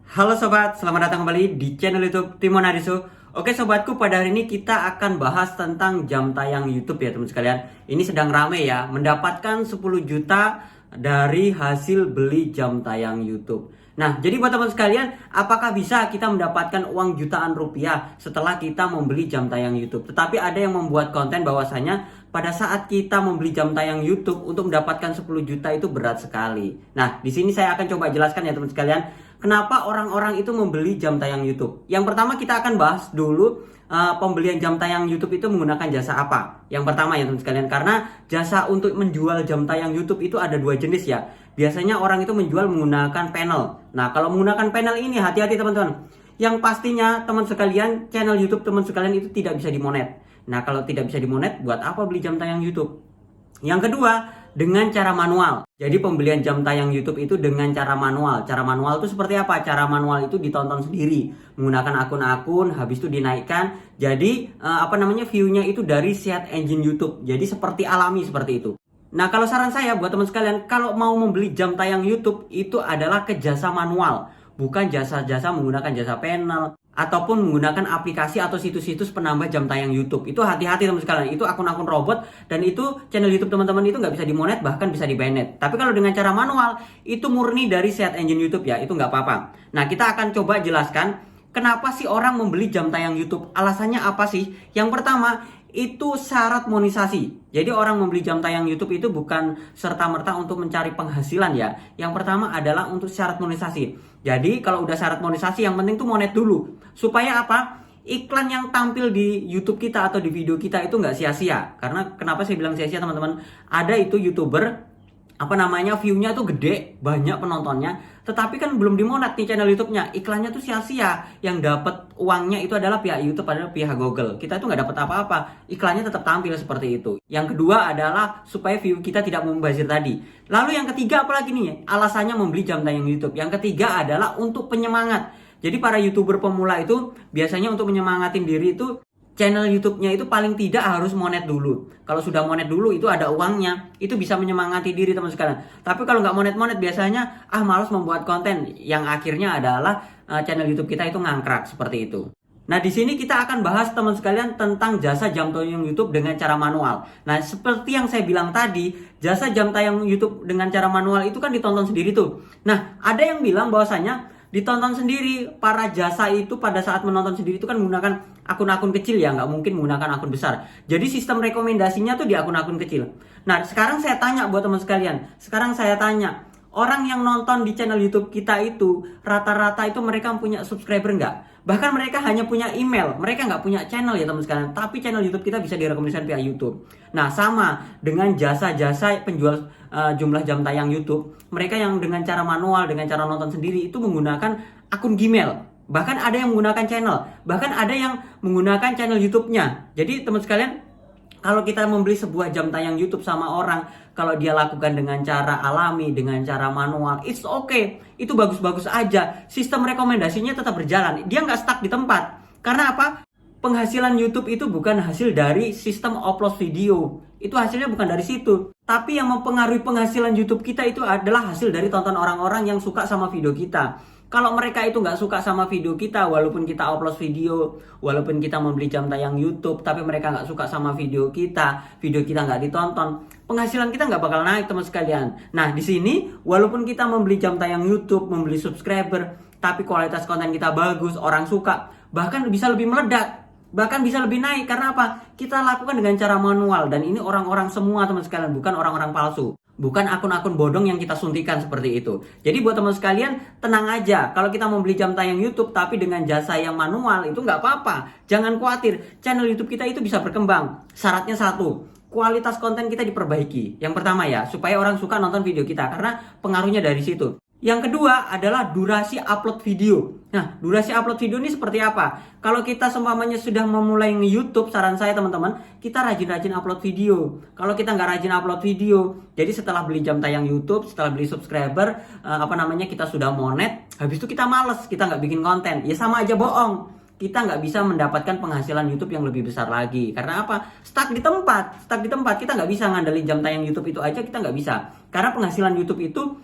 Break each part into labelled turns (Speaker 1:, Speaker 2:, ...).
Speaker 1: Halo sobat, selamat datang kembali di channel YouTube Timon Arisu. Oke sobatku, pada hari ini kita akan bahas tentang jam tayang YouTube ya teman sekalian. Ini sedang rame ya, mendapatkan 10 juta dari hasil beli jam tayang YouTube. Nah, jadi buat teman sekalian, apakah bisa kita mendapatkan uang jutaan rupiah setelah kita membeli jam tayang YouTube? Tetapi ada yang membuat konten bahwasanya pada saat kita membeli jam tayang YouTube untuk mendapatkan 10 juta itu berat sekali. Nah, di sini saya akan coba jelaskan ya teman sekalian, kenapa orang-orang itu membeli jam tayang YouTube. Yang pertama kita akan bahas dulu pembelian jam tayang YouTube itu menggunakan jasa apa. Yang pertama ya teman sekalian, karena jasa untuk menjual jam tayang YouTube itu ada dua jenis ya. Biasanya orang itu menjual menggunakan panel. Nah, kalau menggunakan panel ini hati-hati teman-teman. Yang pastinya teman sekalian, channel YouTube teman sekalian itu tidak bisa dimonet. Nah, kalau tidak bisa dimonet, buat apa beli jam tayang YouTube? Yang kedua, dengan cara manual. Jadi pembelian jam tayang YouTube itu dengan cara manual. Cara manual itu seperti apa? Cara manual itu ditonton sendiri menggunakan akun-akun, habis itu dinaikkan. Jadi view-nya itu dari search engine YouTube. Jadi seperti alami seperti itu. Nah, kalau saran saya buat teman sekalian, kalau mau membeli jam tayang YouTube itu adalah ke jasa manual, bukan jasa-jasa menggunakan jasa panel ataupun menggunakan aplikasi atau situs-situs penambah jam tayang YouTube. Itu hati-hati teman sekalian, itu akun-akun robot dan itu channel YouTube teman-teman itu nggak bisa dimonet, bahkan bisa di-banned. Tapi kalau dengan cara manual, itu murni dari search engine YouTube ya, itu nggak apa-apa. Nah, kita akan coba jelaskan kenapa sih orang membeli jam tayang YouTube. Alasannya apa sih? Yang pertama, itu syarat monetisasi. Jadi orang membeli jam tayang YouTube itu bukan serta-merta untuk mencari penghasilan ya. Yang pertama adalah untuk syarat monetisasi. Jadi kalau udah syarat monetisasi, yang penting tuh monet dulu. Supaya apa? Iklan yang tampil di YouTube kita atau di video kita itu nggak sia-sia. Karena kenapa saya bilang sia-sia teman-teman? Ada itu YouTuber view-nya tuh gede, banyak penontonnya, tetapi kan belum dimonet nih channel YouTube-nya, iklannya tuh sia-sia. Yang dapat uangnya itu adalah pihak YouTube, adalah pihak Google. Kita itu nggak dapat apa-apa, iklannya tetap tampil seperti itu. Yang kedua adalah supaya view kita tidak membazir tadi. Lalu yang ketiga apalagi nih alasannya membeli jam tayang YouTube? Yang ketiga adalah untuk penyemangat. Jadi para YouTuber pemula itu biasanya untuk menyemangatin diri itu channel YouTube-nya itu paling tidak harus monet dulu. Kalau sudah monet dulu itu ada uangnya, itu bisa menyemangati diri teman sekalian. Tapi kalau nggak monet-monet biasanya malas membuat konten, yang akhirnya adalah channel YouTube kita itu ngangkrak seperti itu. Nah, di sini kita akan bahas teman sekalian tentang jasa jam tayang YouTube dengan cara manual. Nah, seperti yang saya bilang tadi, jasa jam tayang YouTube dengan cara manual itu kan ditonton sendiri tuh. Nah, ada yang bilang bahwasanya ditonton sendiri, para jasa itu pada saat menonton sendiri itu kan menggunakan akun-akun kecil ya, nggak mungkin menggunakan akun besar. Jadi sistem rekomendasinya tuh di akun-akun kecil. Nah, sekarang saya tanya buat teman sekalian, orang yang nonton di channel YouTube kita itu rata-rata itu mereka punya subscriber nggak? Bahkan mereka hanya punya email, mereka nggak punya channel ya teman sekalian. Tapi channel YouTube kita bisa direkomendasikan via YouTube. Nah, sama dengan jasa-jasa penjual jumlah jam tayang YouTube, mereka yang dengan cara manual, dengan cara nonton sendiri itu menggunakan akun Gmail. Bahkan ada yang menggunakan channel, bahkan ada yang menggunakan channel YouTube-nya. Jadi teman sekalian, kalau kita membeli sebuah jam tayang YouTube sama orang, kalau dia lakukan dengan cara alami, dengan cara manual, it's okay. Itu bagus-bagus aja. Sistem rekomendasinya tetap berjalan. Dia nggak stuck di tempat. Karena apa? Penghasilan YouTube itu bukan hasil dari sistem upload video. Itu hasilnya bukan dari situ. Tapi yang mempengaruhi penghasilan YouTube kita itu adalah hasil dari tonton orang-orang yang suka sama video kita. Kalau mereka itu nggak suka sama video kita, walaupun kita upload video, walaupun kita membeli jam tayang YouTube, tapi mereka nggak suka sama video kita nggak ditonton, penghasilan kita nggak bakal naik teman sekalian. Nah, di sini walaupun kita membeli jam tayang YouTube, membeli subscriber, tapi kualitas konten kita bagus, orang suka, bahkan bisa lebih meledak, bahkan bisa lebih naik. Karena apa? Kita lakukan dengan cara manual, dan ini orang-orang semua teman sekalian, bukan orang-orang palsu. Bukan akun-akun bodong yang kita suntikan seperti itu. Jadi buat teman sekalian, tenang aja. Kalau kita membeli jam tayang YouTube tapi dengan jasa yang manual, itu nggak apa-apa. Jangan khawatir, channel YouTube kita itu bisa berkembang. Syaratnya satu, kualitas konten kita diperbaiki. Yang pertama ya, supaya orang suka nonton video kita, karena pengaruhnya dari situ. Yang kedua adalah durasi upload video. Nah, durasi upload video ini seperti apa? Kalau kita seumpamanya sudah memulai nge-YouTube, saran saya teman-teman, kita rajin-rajin upload video. Kalau kita nggak rajin upload video, jadi setelah beli jam tayang YouTube, setelah beli subscriber, kita sudah monet, habis itu kita males, kita nggak bikin konten. Ya sama aja bohong. Kita nggak bisa mendapatkan penghasilan YouTube yang lebih besar lagi. Karena apa? Stuck di tempat. Kita nggak bisa ngandelin jam tayang YouTube itu aja, kita nggak bisa. Karena penghasilan YouTube itu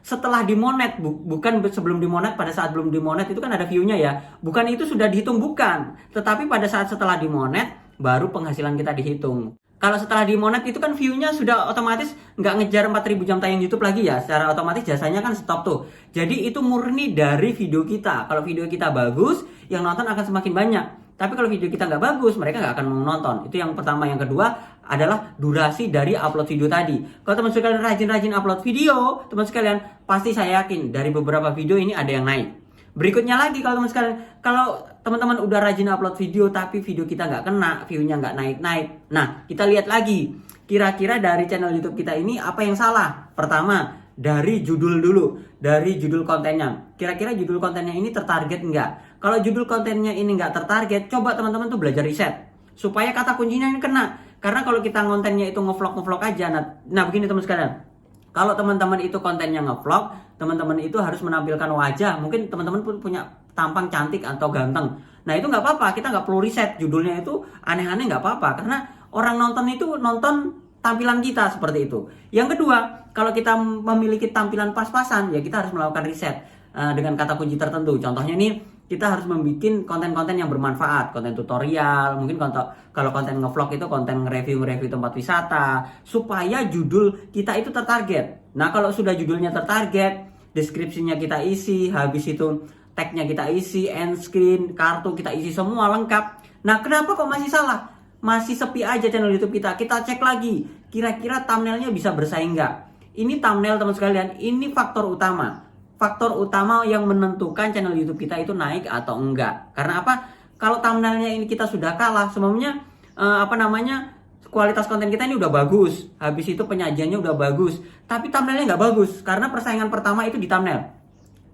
Speaker 1: setelah dimonet, bukan sebelum dimonet. Pada saat belum dimonet itu kan ada view-nya ya, bukan itu sudah dihitung, bukan, tetapi pada saat setelah dimonet baru penghasilan kita dihitung. Kalau setelah dimonet itu kan view-nya sudah otomatis nggak ngejar 4.000 jam tayang YouTube lagi ya, secara otomatis jasanya kan stop tuh. Jadi itu murni dari video kita. Kalau video kita bagus, yang nonton akan semakin banyak. Tapi kalau video kita nggak bagus, mereka nggak akan mau nonton. Itu yang pertama. Yang kedua adalah durasi dari upload video tadi. Kalau teman sekalian rajin-rajin upload video, teman sekalian pasti saya yakin dari beberapa video ini ada yang naik. Berikutnya lagi, kalau teman sekalian, kalau teman-teman udah rajin upload video tapi video kita nggak kena, view-nya nggak naik-naik. Nah, kita lihat lagi, kira-kira dari channel YouTube kita ini apa yang salah? Pertama, dari judul dulu, dari judul kontennya. Kira-kira judul kontennya ini tertarget nggak? Kalau judul kontennya ini nggak tertarget, coba teman-teman tuh belajar riset supaya kata kuncinya ini kena. Karena kalau kita kontennya itu ngevlog aja, nah begini teman sekalian. Kalau teman-teman itu kontennya ngevlog, teman-teman itu harus menampilkan wajah. Mungkin teman-teman pun punya tampang cantik atau ganteng. Nah itu nggak apa-apa, kita nggak perlu riset. Judulnya itu aneh-aneh nggak apa-apa. Karena orang nonton itu nonton tampilan kita seperti itu. Yang kedua, kalau kita memiliki tampilan pas-pasan, ya kita harus melakukan riset dengan kata kunci tertentu. Contohnya nih, kita harus membuat konten-konten yang bermanfaat, konten tutorial, mungkin kalau konten ngevlog itu konten review tempat wisata, supaya judul kita itu tertarget. Nah kalau sudah judulnya tertarget, deskripsinya kita isi, habis itu tagnya kita isi, end screen, kartu kita isi semua lengkap. Nah kenapa kok masih salah? Masih sepi aja channel YouTube kita. Kita cek lagi, kira-kira thumbnailnya bisa bersaing nggak? Ini thumbnail teman sekalian, ini faktor utama. Faktor utama yang menentukan channel YouTube kita itu naik atau enggak. Karena apa? Kalau thumbnailnya ini kita sudah kalah, semuanya kualitas konten kita ini udah bagus, habis itu penyajiannya udah bagus, tapi thumbnailnya nggak bagus. Karena persaingan pertama itu di thumbnail.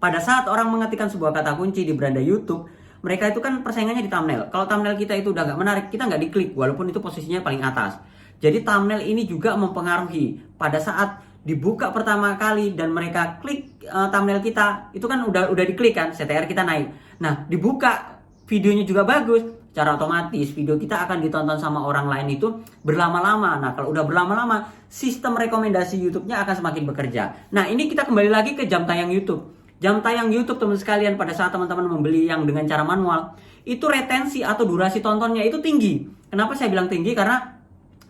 Speaker 1: Pada saat orang mengetikkan sebuah kata kunci di beranda YouTube, mereka itu kan persaingannya di thumbnail. Kalau thumbnail kita itu udah nggak menarik, kita nggak diklik, walaupun itu posisinya paling atas. Jadi thumbnail ini juga mempengaruhi. Pada saat dibuka pertama kali dan mereka klik thumbnail kita, itu kan udah diklik kan, CTR kita naik. Nah dibuka videonya juga bagus, secara otomatis video kita akan ditonton sama orang lain itu berlama-lama. Nah kalau udah berlama-lama, sistem rekomendasi YouTube-nya akan semakin bekerja. Nah ini kita kembali lagi ke jam tayang YouTube. Jam tayang YouTube teman sekalian, pada saat teman-teman membeli yang dengan cara manual, itu retensi atau durasi tontonnya itu tinggi. Kenapa saya bilang tinggi? Karena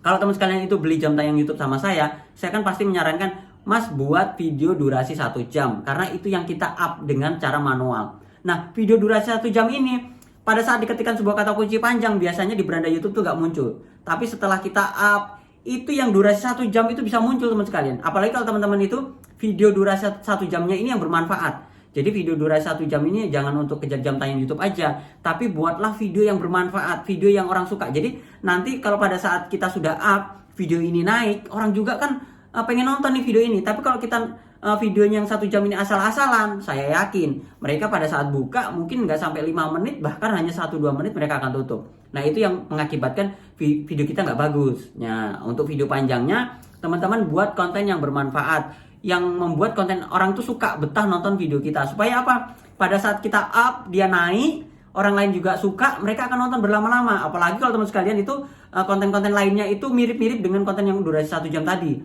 Speaker 1: kalau teman sekalian itu beli jam tayang YouTube sama saya kan pasti menyarankan, Mas buat video durasi 1 jam. Karena itu yang kita up dengan cara manual. Nah video durasi 1 jam ini, pada saat diketikkan sebuah kata kunci panjang, biasanya di beranda YouTube tuh gak muncul. Tapi setelah kita up, itu yang durasi 1 jam itu bisa muncul teman sekalian. Apalagi kalau teman-teman itu video durasi 1 jamnya ini yang bermanfaat. Jadi video durasi 1 jam ini jangan untuk kejar jam tayang YouTube aja, tapi buatlah video yang bermanfaat, video yang orang suka. Jadi nanti kalau pada saat kita sudah up, video ini naik, orang juga kan pengen nonton nih video ini. Tapi kalau kita videonya yang 1 jam ini asal-asalan, saya yakin mereka pada saat buka mungkin nggak sampai 5 menit, bahkan hanya 1-2 menit mereka akan tutup. Nah itu yang mengakibatkan video kita nggak bagus. Nah untuk video panjangnya, teman-teman buat konten yang bermanfaat, yang membuat konten orang tuh suka, betah nonton video kita. Supaya apa? Pada saat kita up, dia naik, orang lain juga suka, mereka akan nonton berlama-lama. Apalagi kalau teman sekalian itu konten-konten lainnya itu mirip-mirip dengan konten yang durasi 1 jam tadi.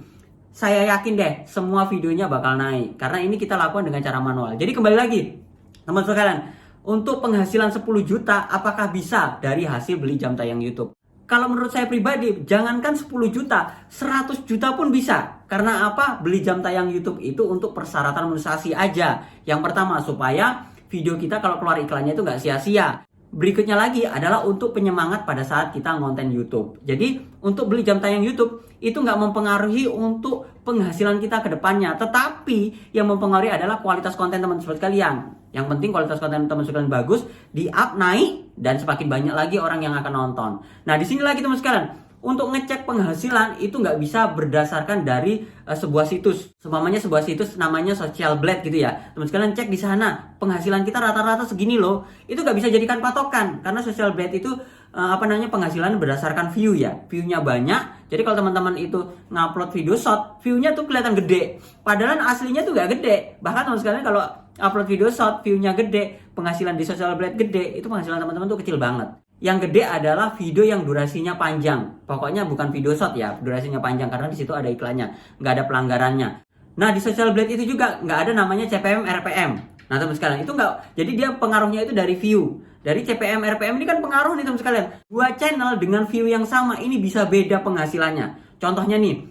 Speaker 1: Saya yakin deh, semua videonya bakal naik. Karena ini kita lakukan dengan cara manual. Jadi kembali lagi, teman sekalian, untuk penghasilan 10 juta, apakah bisa dari hasil beli jam tayang YouTube? Kalau menurut saya pribadi, jangankan 10 juta, 100 juta pun bisa. Karena apa? Beli jam tayang YouTube itu untuk persyaratan monetisasi aja. Yang pertama, supaya video kita kalau keluar iklannya itu nggak sia-sia. Berikutnya lagi adalah untuk penyemangat pada saat kita ngonten YouTube. Jadi, untuk beli jam tayang YouTube, itu nggak mempengaruhi untuk penghasilan kita ke depannya. Tetapi, yang mempengaruhi adalah kualitas konten teman-teman sekalian. Yang penting kualitas konten teman sekalian bagus, di-up, naik, dan semakin banyak lagi orang yang akan nonton. Nah, di sini lagi teman sekalian, untuk ngecek penghasilan itu nggak bisa berdasarkan dari sebuah situs. Seumpamanya sebuah situs namanya Social Blade gitu ya. Teman sekalian cek di sana, penghasilan kita rata-rata segini loh. Itu nggak bisa jadikan patokan, karena Social Blade itu penghasilan berdasarkan view ya. View-nya banyak. Jadi kalau teman-teman itu ngupload video short, view-nya tuh kelihatan gede. Padahal aslinya tuh nggak gede. Bahkan teman sekalian kalau upload video short, view-nya gede, penghasilan di Social Blade gede, itu penghasilan teman-teman tuh kecil banget. Yang gede adalah video yang durasinya panjang. Pokoknya bukan video short ya, durasinya panjang, karena di situ ada iklannya, nggak ada pelanggarannya. Nah, di Social Blade itu juga nggak ada namanya CPM RPM. Nah, teman sekalian, itu nggak. Jadi dia pengaruhnya itu dari view. Dari CPM RPM ini kan pengaruh nih teman sekalian. Dua channel dengan view yang sama ini bisa beda penghasilannya. Contohnya nih,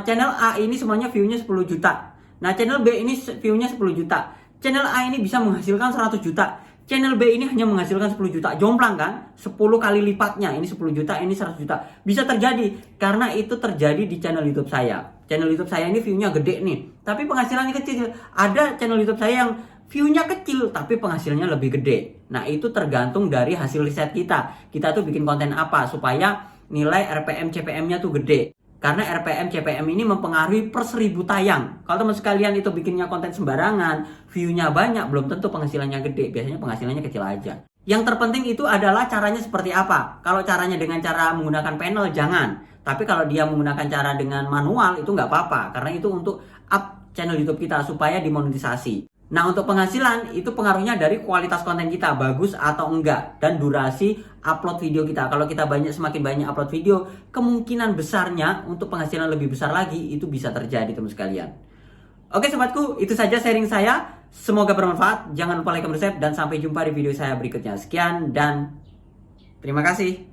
Speaker 1: channel A ini semuanya view-nya 10 juta. Nah, channel B ini view-nya 10 juta. Channel A ini bisa menghasilkan 100 juta. Channel B ini hanya menghasilkan 10 juta. Jomplang kan? 10 kali lipatnya. Ini 10 juta, ini 100 juta. Bisa terjadi. Karena itu terjadi di channel YouTube saya. Channel YouTube saya ini view-nya gede nih. Tapi penghasilannya kecil. Ada channel YouTube saya yang view-nya kecil, tapi penghasilannya lebih gede. Nah, itu tergantung dari hasil riset kita. Kita tuh bikin konten apa supaya nilai RPM, CPM-nya tuh gede. Karena RPM, CPM ini mempengaruhi per 1000 tayang. Kalau teman sekalian itu bikinnya konten sembarangan, view-nya banyak, belum tentu penghasilannya gede. Biasanya penghasilannya kecil aja. Yang terpenting itu adalah caranya seperti apa. Kalau caranya dengan cara menggunakan panel, jangan. Tapi kalau dia menggunakan cara dengan manual, itu nggak apa-apa. Karena itu untuk up channel YouTube kita supaya dimonetisasi. Nah, untuk penghasilan itu pengaruhnya dari kualitas konten kita, bagus atau enggak, dan durasi upload video kita. Kalau kita semakin banyak upload video, kemungkinan besarnya untuk penghasilan lebih besar lagi itu bisa terjadi teman sekalian. Oke sobatku, itu saja sharing saya. Semoga bermanfaat. Jangan lupa like, comment, subscribe, dan sampai jumpa di video saya berikutnya. Sekian dan terima kasih.